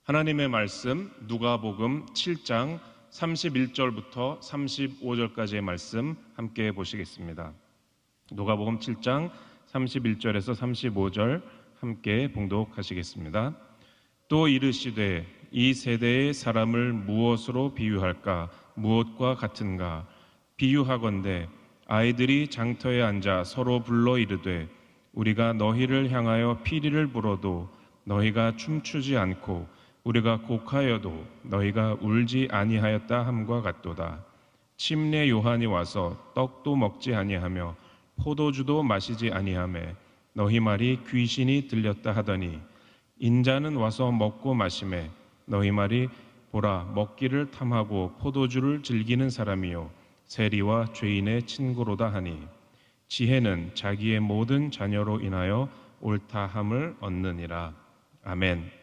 하나님의 말씀 누가복음 7장 31절부터 35절까지의 말씀 함께 보시겠습니다. 누가복음 7장 31절에서 35절 함께 봉독하시겠습니다. 또 이르시되 이 세대의 사람을 무엇으로 비유할까? 무엇과 같은가? 비유하건대 아이들이 장터에 앉아 서로 불러 이르되 우리가 너희를 향하여 피리를 불어도 너희가 춤추지 않고 우리가 곡하여도 너희가 울지 아니하였다 함과 같도다. 침례 요한이 와서 떡도 먹지 아니하며 포도주도 마시지 아니하매 너희 말이 귀신이 들렸다 하더니 인자는 와서 먹고 마시매 너희 말이 보라 먹기를 탐하고 포도주를 즐기는 사람이요 세리와 죄인의 친구로다 하니 지혜는 자기의 모든 자녀로 인하여 옳다함을 얻느니라. 아멘.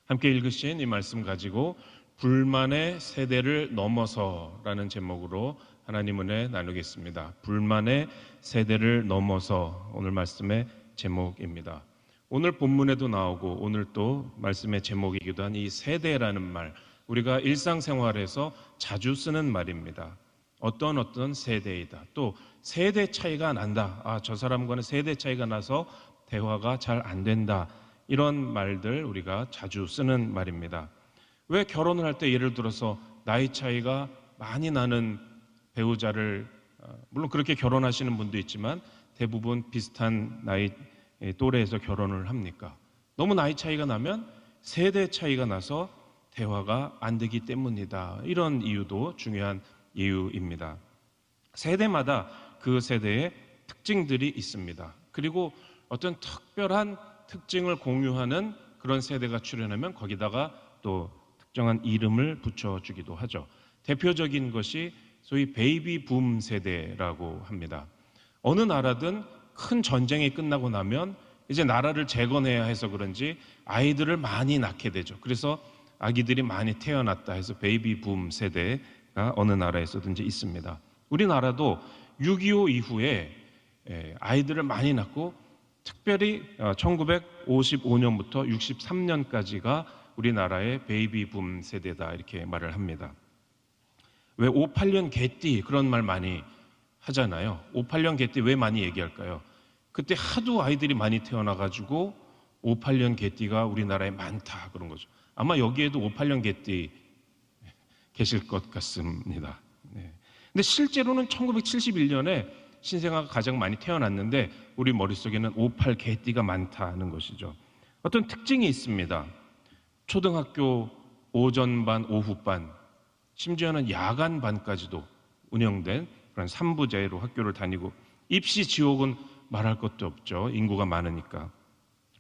함께 읽으신 이 말씀 가지고 불만의 세대를 넘어서라는 제목으로 하나님 은혜 나누겠습니다. 불만의 세대를 넘어서 오늘 말씀의 제목입니다. 오늘 본문에도 나오고 오늘 또 말씀의 제목이기도 한 이 세대라는 말, 우리가 일상생활에서 자주 쓰는 말입니다. 어떤 세대이다. 또 세대 차이가 난다. 저 사람과는 세대 차이가 나서 대화가 잘 안 된다. 이런 말들 우리가 자주 쓰는 말입니다. 왜 결혼을 할 때 예를 들어서 나이 차이가 많이 나는 배우자를, 물론 그렇게 결혼하시는 분도 있지만 대부분 비슷한 나이 또래에서 결혼을 합니까? 너무 나이 차이가 나면 세대 차이가 나서 대화가 안 되기 때문이다. 이런 이유도 중요한 이유입니다. 세대마다 그 세대의 특징들이 있습니다. 그리고 어떤 특별한 특징을 공유하는 그런 세대가 출현하면 거기다가 또 특정한 이름을 붙여주기도 하죠. 대표적인 것이 소위 베이비 붐 세대라고 합니다. 어느 나라든 큰 전쟁이 끝나고 나면 이제 나라를 재건해야 해서 그런지 아이들을 많이 낳게 되죠. 그래서 아기들이 많이 태어났다 해서 베이비 붐 세대가 어느 나라에서든지 있습니다. 우리나라도 6.25 이후에 아이들을 많이 낳고 특별히 1955년부터 63년까지가 우리나라의 베이비 붐 세대다 이렇게 말을 합니다. 왜 58년 개띠 그런 말 많이 하잖아요. 58년 개띠 왜 많이 얘기할까요? 그때 하도 아이들이 많이 태어나가지고 58년 개띠가 우리나라에 많다 그런 거죠. 아마 여기에도 58년 개띠 계실 것 같습니다. 근데 실제로는 1971년에 신생아가 가장 많이 태어났는데 우리 머릿속에는 58 개띠가 많다는 것이죠. 어떤 특징이 있습니다. 초등학교 오전반, 오후반, 심지어는 야간반까지도 운영된 그런 3부제로 학교를 다니고 입시 지옥은 말할 것도 없죠. 인구가 많으니까.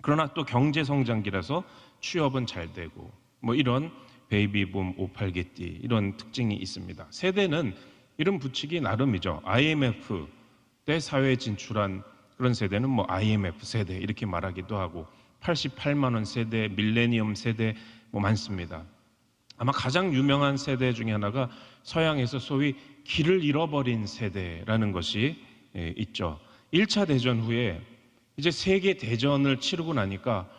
그러나 또 경제성장기라서 취업은 잘 되고 이런 베이비붐 58개띠 이런 특징이 있습니다. 세대는 이름 붙이기 나름이죠. IMF 때 사회에 진출한 그런 세대는 IMF 세대 이렇게 말하기도 하고 88만 원 세대, 밀레니엄 세대 많습니다. 아마 가장 유명한 세대 중에 하나가 서양에서 소위 길을 잃어버린 세대라는 것이 있죠. 1차 대전 후에 이제 세계 대전을 치르고 나니까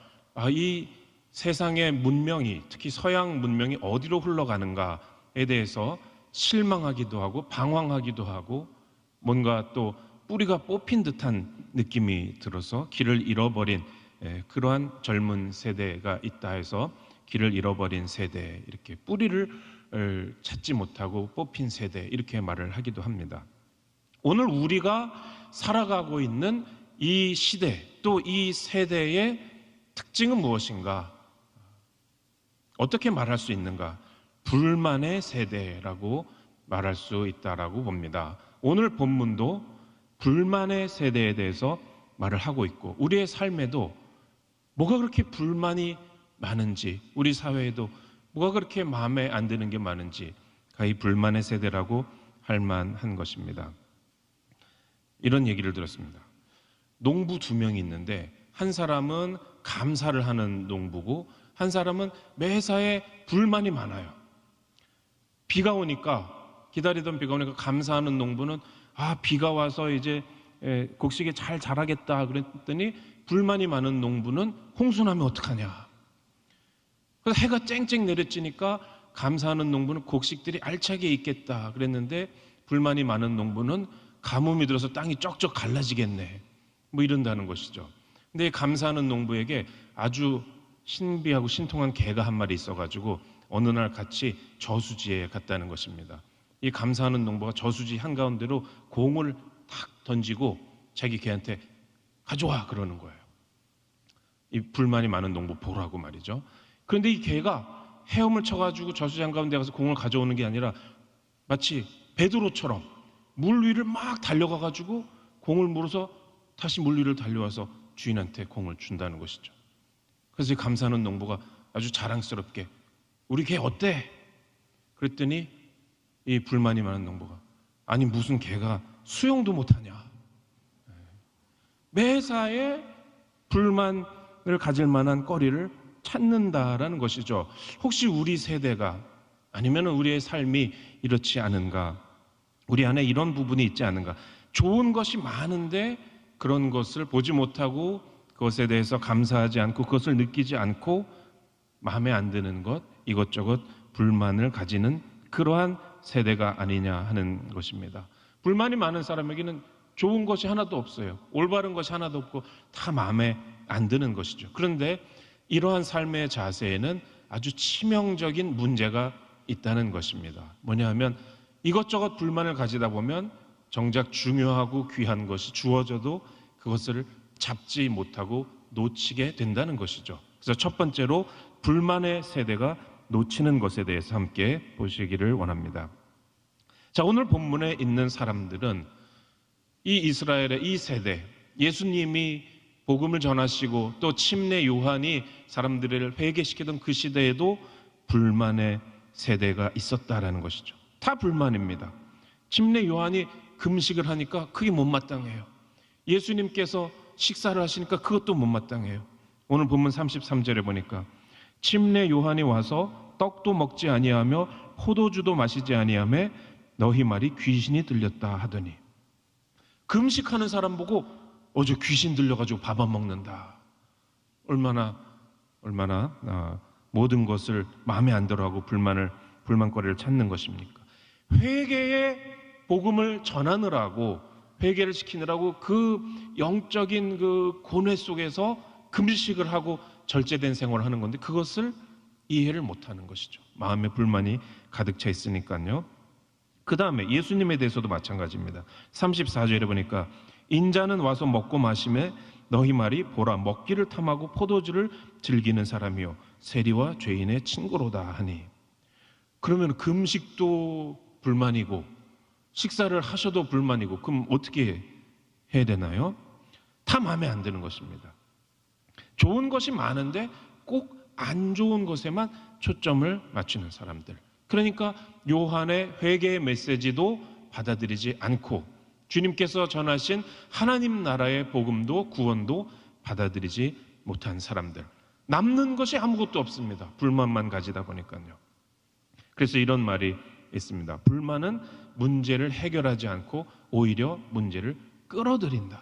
이 세상의 문명이 특히 서양 문명이 어디로 흘러가는가에 대해서 실망하기도 하고 방황하기도 하고 뭔가 또 뿌리가 뽑힌 듯한 느낌이 들어서 길을 잃어버린 그러한 젊은 세대가 있다 해서 길을 잃어버린 세대 이렇게 뿌리를 찾지 못하고 뽑힌 세대 이렇게 말을 하기도 합니다. 오늘 우리가 살아가고 있는 이 시대 또 이 세대의 특징은 무엇인가? 어떻게 말할 수 있는가? 불만의 세대라고 말할 수 있다라고 봅니다. 오늘 본문도 불만의 세대에 대해서 말을 하고 있고 우리의 삶에도 뭐가 그렇게 불만이 많은지 우리 사회에도 뭐가 그렇게 마음에 안 드는 게 많은지 이 불만의 세대라고 할 만한 것입니다. 이런 얘기를 들었습니다. 농부 2명이 있는데 한 사람은 감사를 하는 농부고 한 사람은 매사에 불만이 많아요. 비가 오니까 기다리던 비가 오니까 감사하는 농부는 비가 와서 이제 곡식이 잘 자라겠다 그랬더니 불만이 많은 농부는 홍수 나면 어떡하냐. 그래서 해가 쨍쨍 내려지니까 감사하는 농부는 곡식들이 알차게 있겠다 그랬는데, 불만이 많은 농부는 가뭄이 들어서 땅이 쩍쩍 갈라지겠네, 뭐 이런다는 것이죠. 근데 감사하는 농부에게 아주 신비하고 신통한 개가 한 마리 있어가지고 어느 날 같이 저수지에 갔다는 것입니다. 이 감사하는 농부가 저수지 한가운데로 공을 탁 던지고 자기 개한테 가져와 그러는 거예요. 이 불만이 많은 농부 보라고 말이죠. 그런데 이 개가 헤엄을 쳐가지고 저수지 한가운데 가서 공을 가져오는 게 아니라 마치 베드로처럼 물 위를 막 달려가가지고 공을 물어서 다시 물 위를 달려와서 주인한테 공을 준다는 것이죠. 그래서 이 감사하는 농부가 아주 자랑스럽게 우리 개 어때? 그랬더니 이 불만이 많은 농부가 아니 무슨 개가 수영도 못하냐, 매사에 불만을 가질 만한 거리를 찾는다라는 것이죠. 혹시 우리 세대가 아니면 우리의 삶이 이렇지 않은가, 우리 안에 이런 부분이 있지 않은가, 좋은 것이 많은데 그런 것을 보지 못하고 그것에 대해서 감사하지 않고 그것을 느끼지 않고 마음에 안 드는 것, 이것저것 불만을 가지는 그러한 세대가 아니냐 하는 것입니다. 불만이 많은 사람에게는 좋은 것이 하나도 없어요. 올바른 것이 하나도 없고 다 마음에 안 드는 것이죠. 그런데 이러한 삶의 자세에는 아주 치명적인 문제가 있다는 것입니다. 뭐냐 하면 이것저것 불만을 가지다 보면 정작 중요하고 귀한 것이 주어져도 그것을 잡지 못하고 놓치게 된다는 것이죠. 그래서 첫 번째로 불만의 세대가 놓치는 것에 대해서 함께 보시기를 원합니다. 자, 오늘 본문에 있는 사람들은 이 이스라엘의 이 세대, 예수님이 복음을 전하시고 또 침례 요한이 사람들을 회개시키던 그 시대에도 불만의 세대가 있었다라는 것이죠. 다 불만입니다. 침례 요한이 금식을 하니까 그게 못마땅해요. 예수님께서 식사를 하시니까 그것도 못마땅해요. 오늘 본문 33절에 보니까 침례 요한이 와서 떡도 먹지 아니하며 포도주도 마시지 아니하며 너희 말이 귀신이 들렸다 하더니, 금식하는 사람 보고 어제 귀신 들려가지고 밥 안 먹는다, 얼마나 모든 것을 마음에 안 들어하고 불만거리를 찾는 것입니까? 회개의 복음을 전하느라고, 회개를 시키느라고 그 영적인 그 고뇌 속에서 금식을 하고 절제된 생활을 하는 건데 그것을 이해를 못하는 것이죠. 마음에 불만이 가득 차 있으니까요. 그 다음에 예수님에 대해서도 마찬가지입니다. 34절에 보니까 인자는 와서 먹고 마시매 너희 말이 보라 먹기를 탐하고 포도주를 즐기는 사람이요 세리와 죄인의 친구로다 하니, 그러면 금식도 불만이고 식사를 하셔도 불만이고 그럼 어떻게 해야 되나요? 다 마음에 안 드는 것입니다. 좋은 것이 많은데 꼭 안 좋은 것에만 초점을 맞추는 사람들. 그러니까 요한의 회개의 메시지도 받아들이지 않고 주님께서 전하신 하나님 나라의 복음도 구원도 받아들이지 못한 사람들. 남는 것이 아무것도 없습니다. 불만만 가지다 보니까요. 그래서 이런 말이 있습니다. 불만은 문제를 해결하지 않고 오히려 문제를 끌어들인다.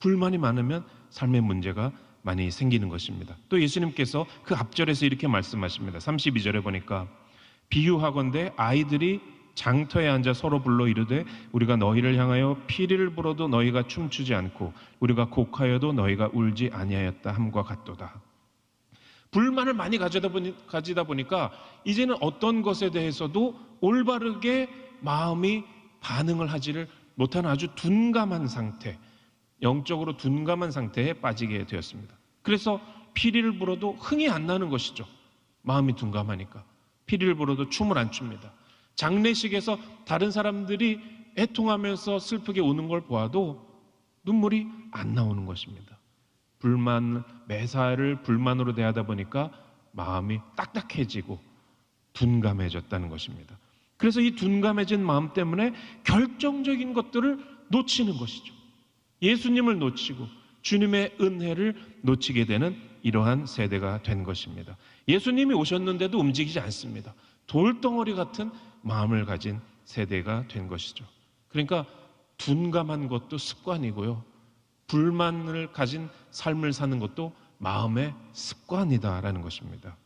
불만이 많으면 삶의 문제가 많이 생기는 것입니다. 또 예수님께서 그 앞절에서 이렇게 말씀하십니다. 32절에 보니까 비유하건대 아이들이 장터에 앉아 서로 불러 이르되 우리가 너희를 향하여 피리를 불어도 너희가 춤추지 않고 우리가 곡하여도 너희가 울지 아니하였다 함과 같도다. 불만을 많이 가지다 보니까 이제는 어떤 것에 대해서도 올바르게 마음이 반응을 하지를 못하는 아주 둔감한 상태, 영적으로 둔감한 상태에 빠지게 되었습니다. 그래서 피리를 불어도 흥이 안 나는 것이죠. 마음이 둔감하니까 피리를 불어도 춤을 안 춥니다. 장례식에서 다른 사람들이 애통하면서 슬프게 우는 걸 보아도 눈물이 안 나오는 것입니다. 매사를 불만으로 대하다 보니까 마음이 딱딱해지고 둔감해졌다는 것입니다. 그래서 이 둔감해진 마음 때문에 결정적인 것들을 놓치는 것이죠. 예수님을 놓치고 주님의 은혜를 놓치게 되는 이러한 세대가 된 것입니다. 예수님이 오셨는데도 움직이지 않습니다. 돌덩어리 같은 마음을 가진 세대가 된 것이죠. 그러니까 둔감한 것도 습관이고요, 불만을 가진 삶을 사는 것도 마음의 습관이다라는 것입니다.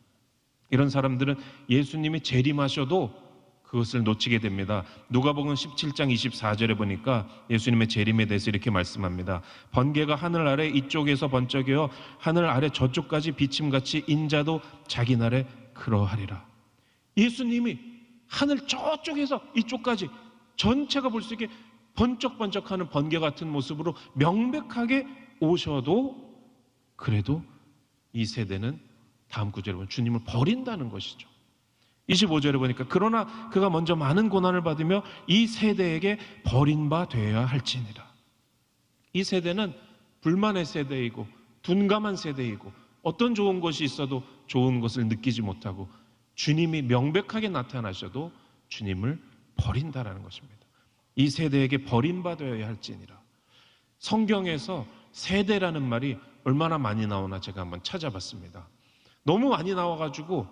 이런 사람들은 예수님이 재림하셔도 그것을 놓치게 됩니다. 누가복음 17장 24절에 보니까 예수님의 재림에 대해서 이렇게 말씀합니다. 번개가 하늘 아래 이쪽에서 번쩍이어 하늘 아래 저쪽까지 비침같이 인자도 자기 날에 그러하리라. 예수님이 하늘 저쪽에서 이쪽까지 전체가 볼 수 있게 번쩍번쩍하는 번개 같은 모습으로 명백하게 오셔도 그래도 이 세대는 다음 구절에 보면 주님을 버린다는 것이죠. 25절에 보니까 그러나 그가 먼저 많은 고난을 받으며 이 세대에게 버림바 되어야 할지니라. 이 세대는 불만의 세대이고 둔감한 세대이고 어떤 좋은 것이 있어도 좋은 것을 느끼지 못하고 주님이 명백하게 나타나셔도 주님을 버린다라는 것입니다. 이 세대에게 버림바 되어야 할지니라. 성경에서 세대라는 말이 얼마나 많이 나오나 제가 한번 찾아봤습니다. 너무 많이 나와가지고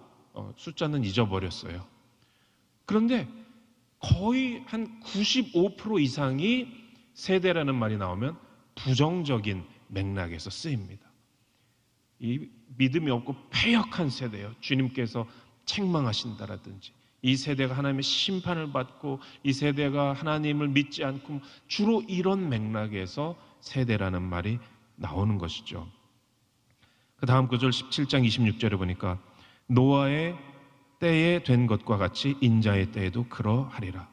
숫자는 잊어버렸어요. 그런데 거의 한 95% 이상이 세대라는 말이 나오면 부정적인 맥락에서 쓰입니다. 이 믿음이 없고 패역한 세대요. 주님께서 책망하신다라든지 이 세대가 하나님의 심판을 받고 이 세대가 하나님을 믿지 않고 주로 이런 맥락에서 세대라는 말이 나오는 것이죠. 그 다음 구절 17장 26절에 보니까 노아의 때에 된 것과 같이 인자의 때에도 그러하리라.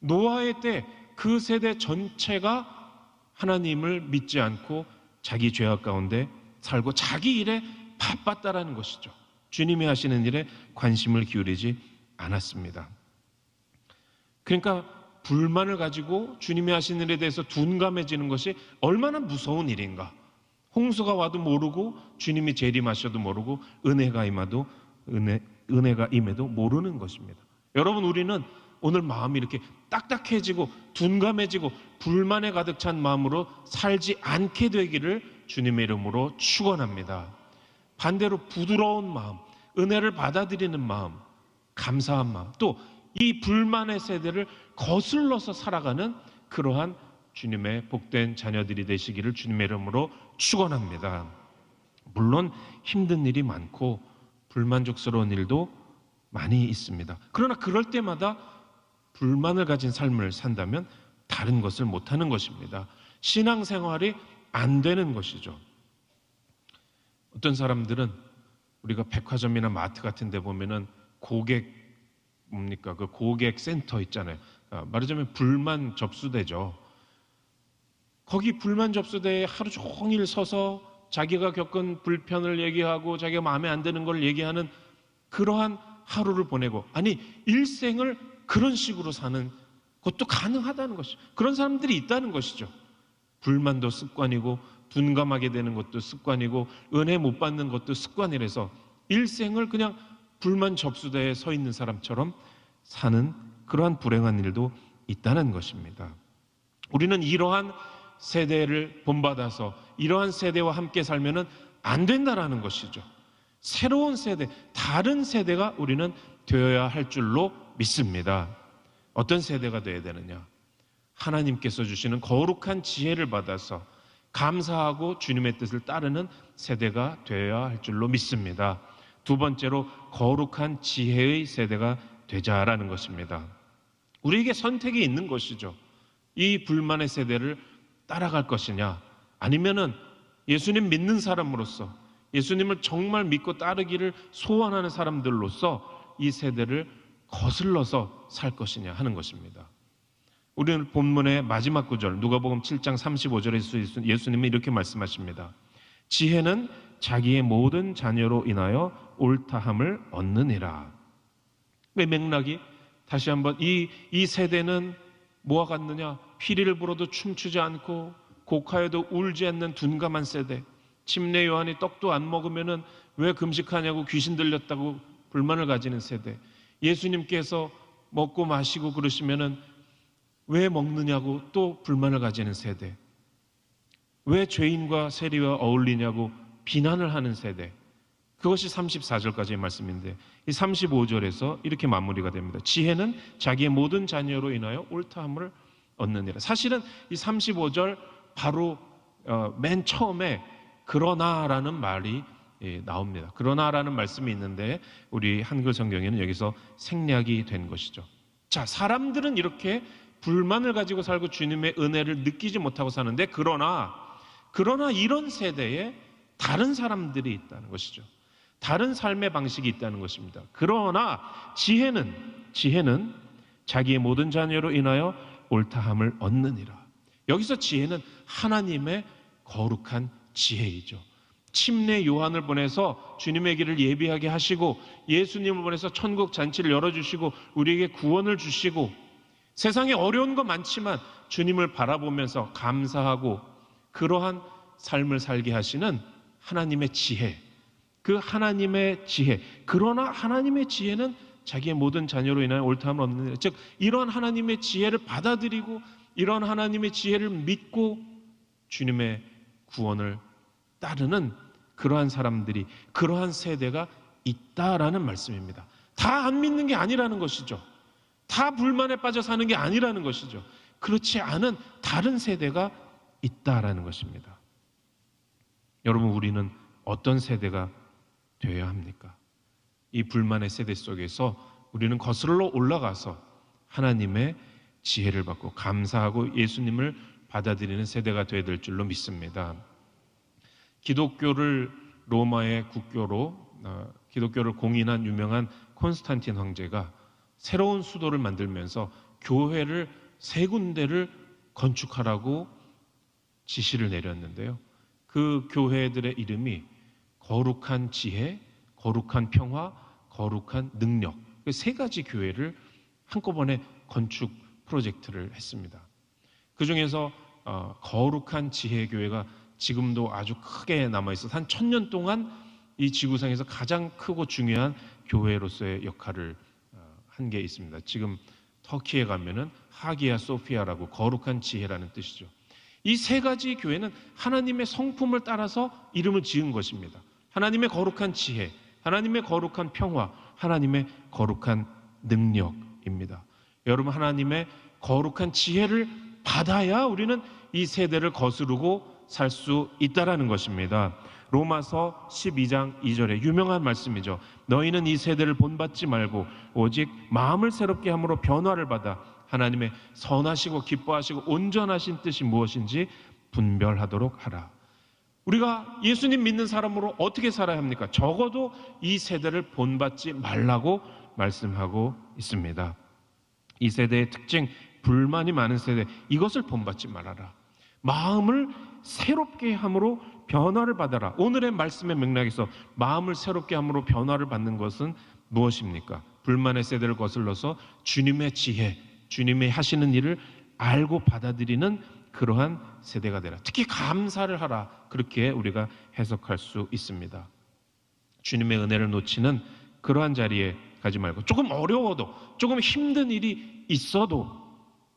노아의 때 그 세대 전체가 하나님을 믿지 않고 자기 죄악 가운데 살고 자기 일에 바빴다라는 것이죠. 주님이 하시는 일에 관심을 기울이지 않았습니다. 그러니까 불만을 가지고 주님이 하시는 일에 대해서 둔감해지는 것이 얼마나 무서운 일인가. 홍수가 와도 모르고 주님이 재림하셔도 모르고 은혜가 임해도 모르는 것입니다. 여러분, 우리는 오늘 마음이 이렇게 딱딱해지고 둔감해지고 불만에 가득 찬 마음으로 살지 않게 되기를 주님의 이름으로 축원합니다. 반대로 부드러운 마음, 은혜를 받아들이는 마음, 감사한 마음, 또 이 불만의 세대를 거슬러서 살아가는 그러한 주님의 복된 자녀들이 되시기를 주님의 이름으로 축원합니다. 물론 힘든 일이 많고 불만족스러운 일도 많이 있습니다. 그러나 그럴 때마다 불만을 가진 삶을 산다면 다른 것을 못하는 것입니다. 신앙생활이 안 되는 것이죠. 어떤 사람들은 우리가 백화점이나 마트 같은 데 보면은 그 고객 센터 있잖아요. 말하자면 불만 접수대죠. 거기 불만 접수대에 하루 종일 서서 자기가 겪은 불편을 얘기하고 자기가 마음에 안 드는 걸 얘기하는 그러한 하루를 보내고, 아니 일생을 그런 식으로 사는 것도 가능하다는 것이죠. 그런 사람들이 있다는 것이죠. 불만도 습관이고 둔감하게 되는 것도 습관이고 은혜 못 받는 것도 습관이라서 일생을 그냥 불만 접수대에 서 있는 사람처럼 사는 그러한 불행한 일도 있다는 것입니다. 우리는 이러한 세대를 본받아서 이러한 세대와 함께 살면은 안 된다라는 것이죠. 새로운 세대, 다른 세대가 우리는 되어야 할 줄로 믿습니다. 어떤 세대가 되어야 되느냐? 하나님께서 주시는 거룩한 지혜를 받아서 감사하고 주님의 뜻을 따르는 세대가 되어야 할 줄로 믿습니다. 두 번째로 거룩한 지혜의 세대가 되자라는 것입니다. 우리에게 선택이 있는 것이죠. 이 불만의 세대를 따라갈 것이냐, 아니면은 예수님 믿는 사람으로서 예수님을 정말 믿고 따르기를 소원하는 사람들로서 이 세대를 거슬러서 살 것이냐 하는 것입니다. 우리는 본문의 마지막 구절 누가복음 7장 35절에서 예수님은 이렇게 말씀하십니다. 지혜는 자기의 모든 자녀로 인하여 옳다함을 얻느니라. 왜 맥락이 다시 한번 이 세대는 뭐와 같느냐? 피리를 불어도 춤추지 않고 곡하여도 울지 않는 둔감한 세대. 침례 요한이 떡도 안 먹으면은 왜 금식하냐고 귀신 들렸다고 불만을 가지는 세대. 예수님께서 먹고 마시고 그러시면은 왜 먹느냐고 또 불만을 가지는 세대. 왜 죄인과 세리와 어울리냐고 비난을 하는 세대. 그것이 34절까지의 말씀인데 이 35절에서 이렇게 마무리가 됩니다. 지혜는 자기의 모든 자녀로 인하여 옳다함을 얻느니라. 사실은 이 35절 바로 맨 처음에 그러나라는 말이 나옵니다. 그러나라는 말씀이 있는데 우리 한글 성경에는 여기서 생략이 된 것이죠. 자, 사람들은 이렇게 불만을 가지고 살고 주님의 은혜를 느끼지 못하고 사는데 그러나 이런 세대에 다른 사람들이 있다는 것이죠. 다른 삶의 방식이 있다는 것입니다. 그러나 지혜는 자기의 모든 자녀로 인하여 옳다함을 얻느니라. 여기서 지혜는 하나님의 거룩한 지혜이죠. 침례 요한을 보내서 주님의 길을 예비하게 하시고 예수님을 보내서 천국 잔치를 열어주시고 우리에게 구원을 주시고 세상에 어려운 거 많지만 주님을 바라보면서 감사하고 그러한 삶을 살게 하시는 하나님의 지혜, 그 하나님의 지혜. 그러나 하나님의 지혜는 자기의 모든 자녀로 인하여 옳다함을 얻느니라. 즉 이런 하나님의 지혜를 받아들이고 이런 하나님의 지혜를 믿고 주님의 구원을 따르는 그러한 사람들이, 그러한 세대가 있다라는 말씀입니다. 다 안 믿는 게 아니라는 것이죠. 다 불만에 빠져 사는 게 아니라는 것이죠. 그렇지 않은 다른 세대가 있다라는 것입니다. 여러분, 우리는 어떤 세대가 되어야 합니까? 이 불만의 세대 속에서 우리는 거슬러 올라가서 하나님의 지혜를 받고 감사하고 예수님을 받아들이는 세대가 되어야 될 줄로 믿습니다. 기독교를 로마의 국교로 기독교를 공인한 유명한 콘스탄틴 황제가 새로운 수도를 만들면서 교회를 3군데를 건축하라고 지시를 내렸는데요. 그 교회들의 이름이 거룩한 지혜, 거룩한 평화, 거룩한 능력, 그 3가지 교회를 한꺼번에 건축 프로젝트를 했습니다. 그 중에서 거룩한 지혜 교회가 지금도 아주 크게 남아있어서 한 1000년 동안 이 지구상에서 가장 크고 중요한 교회로서의 역할을 한 게 있습니다. 지금 터키에 가면은 하기야 소피아라고 거룩한 지혜라는 뜻이죠. 이 3가지 교회는 하나님의 성품을 따라서 이름을 지은 것입니다. 하나님의 거룩한 지혜, 하나님의 거룩한 평화, 하나님의 거룩한 능력입니다. 여러분, 하나님의 거룩한 지혜를 받아야 우리는 이 세대를 거스르고 살 수 있다라는 것입니다. 로마서 12장 2절에 유명한 말씀이죠. 너희는 이 세대를 본받지 말고 오직 마음을 새롭게 함으로 변화를 받아 하나님의 선하시고 기뻐하시고 온전하신 뜻이 무엇인지 분별하도록 하라. 우리가 예수님 믿는 사람으로 어떻게 살아야 합니까? 적어도 이 세대를 본받지 말라고 말씀하고 있습니다. 이 세대의 특징, 불만이 많은 세대, 이것을 본받지 말아라. 마음을 새롭게 함으로 변화를 받아라. 오늘의 말씀의 맥락에서 마음을 새롭게 함으로 변화를 받는 것은 무엇입니까? 불만의 세대를 거슬러서 주님의 지혜, 주님의 하시는 일을 알고 받아들이는 그러한 세대가 되라. 특히 감사를 하라. 그렇게 우리가 해석할 수 있습니다. 주님의 은혜를 놓치는 그러한 자리에 가지 말고 조금 어려워도 조금 힘든 일이 있어도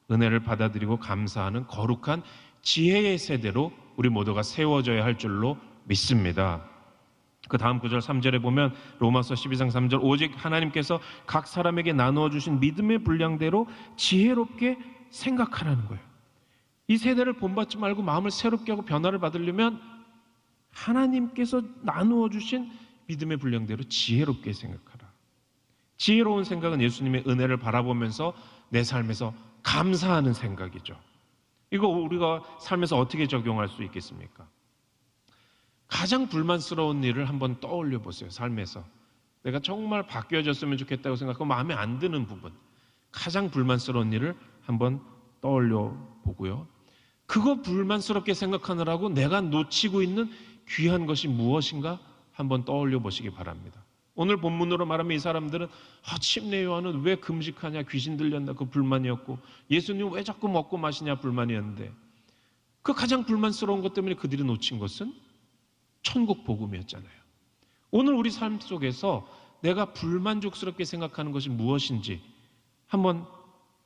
은혜를 받아들이고 감사하는 거룩한 지혜의 세대로 우리 모두가 세워져야 할 줄로 믿습니다. 그 다음 구절 3절에 보면 로마서 12장 3절 오직 하나님께서 각 사람에게 나누어 주신 믿음의 분량대로 지혜롭게 생각하라는 거예요. 이 세대를 본받지 말고 마음을 새롭게 하고 변화를 받으려면 하나님께서 나누어 주신 믿음의 분량대로 지혜롭게 생각하라. 지혜로운 생각은 예수님의 은혜를 바라보면서 내 삶에서 감사하는 생각이죠. 이거 우리가 삶에서 어떻게 적용할 수 있겠습니까? 가장 불만스러운 일을 한번 떠올려 보세요. 삶에서 내가 정말 바뀌어졌으면 좋겠다고 생각하고 마음에 안 드는 부분, 가장 불만스러운 일을 한번 떠올려 보고요. 그거 불만스럽게 생각하느라고 내가 놓치고 있는 귀한 것이 무엇인가 한번 떠올려 보시기 바랍니다. 오늘 본문으로 말하면 이 사람들은 침례 요한은 왜 금식하냐, 귀신 들렸나, 그 불만이었고 예수님 왜 자꾸 먹고 마시냐 불만이었는데 그 가장 불만스러운 것 때문에 그들이 놓친 것은 천국 복음이었잖아요. 오늘 우리 삶 속에서 내가 불만족스럽게 생각하는 것이 무엇인지 한번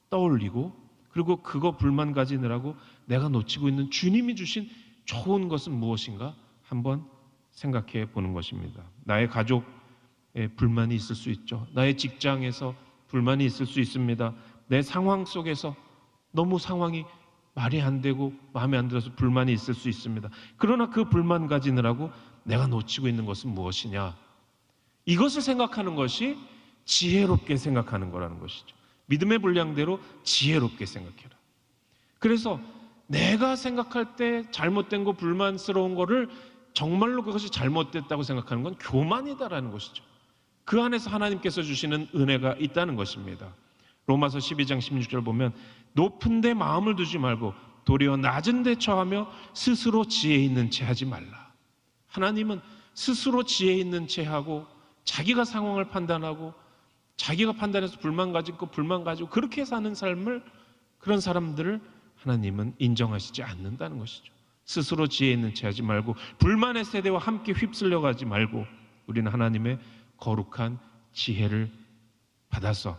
떠올리고 그리고 그거 불만 가지느라고 내가 놓치고 있는 주님이 주신 좋은 것은 무엇인가 한번 생각해 보는 것입니다. 나의 가족에 불만이 있을 수 있죠. 나의 직장에서 불만이 있을 수 있습니다. 내 상황 속에서 너무 상황이 말이 안 되고 마음에 안 들어서 불만이 있을 수 있습니다. 그러나 그 불만 가지느라고 내가 놓치고 있는 것은 무엇이냐? 이것을 생각하는 것이 지혜롭게 생각하는 거라는 것이죠. 믿음의 분량대로 지혜롭게 생각해라. 그래서 내가 생각할 때 잘못된 거, 불만스러운 거를 정말로 그것이 잘못됐다고 생각하는 건 교만이다라는 것이죠. 그 안에서 하나님께서 주시는 은혜가 있다는 것입니다. 로마서 12장 16절 보면 높은 데 마음을 두지 말고 도리어 낮은 데 처하며 스스로 지혜 있는 채 하지 말라. 하나님은 스스로 지혜 있는 채 하고 자기가 상황을 판단하고 자기가 판단해서 불만 가지고 그렇게 사는 삶을, 그런 사람들을 하나님은 인정하시지 않는다는 것이죠. 스스로 지혜 있는 채 하지 말고 불만의 세대와 함께 휩쓸려 가지 말고 우리는 하나님의 거룩한 지혜를 받아서,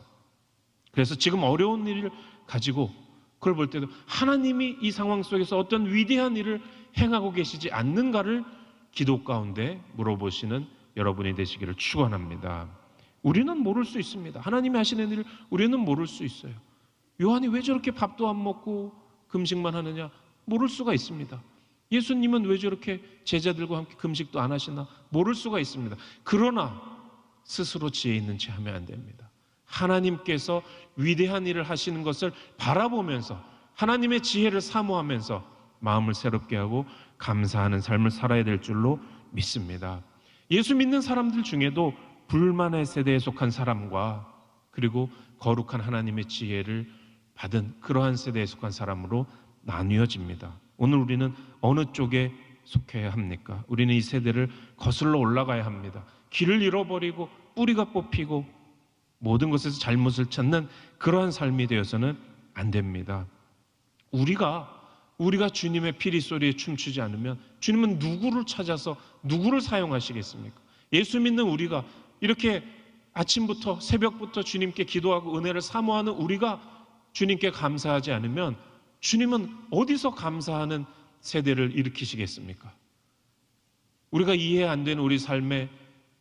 그래서 지금 어려운 일을 가지고 그걸 볼 때도 하나님이 이 상황 속에서 어떤 위대한 일을 행하고 계시지 않는가를 기도 가운데 물어보시는 여러분이 되시기를 축원합니다. 우리는 모를 수 있습니다. 하나님이 하시는 일을 우리는 모를 수 있어요. 요한이 왜 저렇게 밥도 안 먹고 금식만 하느냐? 모를 수가 있습니다. 예수님은 왜 저렇게 제자들과 함께 금식도 안 하시나? 모를 수가 있습니다. 그러나 스스로 지혜 있는 채 하면 안 됩니다. 하나님께서 위대한 일을 하시는 것을 바라보면서 하나님의 지혜를 사모하면서 마음을 새롭게 하고 감사하는 삶을 살아야 될 줄로 믿습니다. 예수 믿는 사람들 중에도 불만의 세대에 속한 사람과 그리고 거룩한 하나님의 지혜를 받은 그러한 세대에 속한 사람으로 나뉘어집니다. 오늘 우리는 어느 쪽에 속해야 합니까? 우리는 이 세대를 거슬러 올라가야 합니다. 길을 잃어버리고 뿌리가 뽑히고 모든 것에서 잘못을 찾는 그러한 삶이 되어서는 안 됩니다. 우리가 주님의 피리 소리에 춤추지 않으면 주님은 누구를 찾아서 누구를 사용하시겠습니까? 예수 믿는 우리가 이렇게 아침부터 새벽부터 주님께 기도하고 은혜를 사모하는 우리가 주님께 감사하지 않으면 주님은 어디서 감사하는 세대를 일으키시겠습니까? 우리가 이해 안 되는 우리 삶의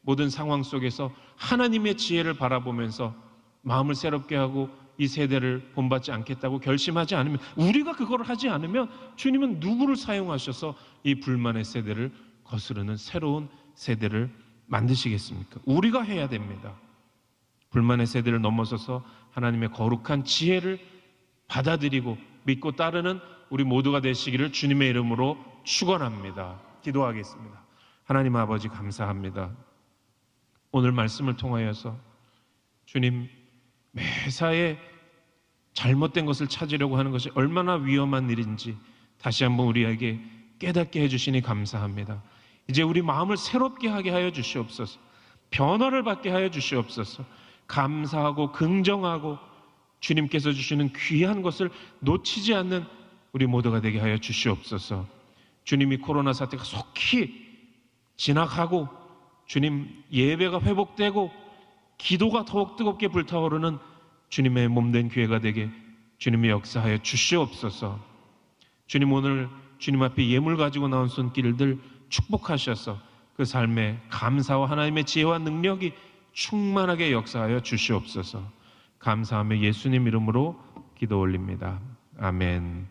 모든 상황 속에서 하나님의 지혜를 바라보면서 마음을 새롭게 하고 이 세대를 본받지 않겠다고 결심하지 않으면, 우리가 그걸 하지 않으면 주님은 누구를 사용하셔서 이 불만의 세대를 거스르는 새로운 세대를 만드시겠습니까? 우리가 해야 됩니다. 불만의 세대를 넘어서서 하나님의 거룩한 지혜를 받아들이고 믿고 따르는 우리 모두가 되시기를 주님의 이름으로 축원합니다. 기도하겠습니다. 하나님 아버지 감사합니다. 오늘 말씀을 통하여서 주님, 매사에 잘못된 것을 찾으려고 하는 것이 얼마나 위험한 일인지 다시 한번 우리에게 깨닫게 해주시니 감사합니다. 이제 우리 마음을 새롭게 하게 하여 주시옵소서. 변화를 받게 하여 주시옵소서. 감사하고 긍정하고 주님께서 주시는 귀한 것을 놓치지 않는 우리 모두가 되게 하여 주시옵소서. 주님이 코로나 사태가 속히 지나가고 주님 예배가 회복되고 기도가 더욱 뜨겁게 불타오르는 주님의 몸된 교회가 되게 주님의 역사하여 주시옵소서. 주님, 오늘 주님 앞에 예물 가지고 나온 손길들 축복하셔서 그 삶에 감사와 하나님의 지혜와 능력이 충만하게 역사하여 주시옵소서. 감사하며 예수님 이름으로 기도 올립니다. 아멘.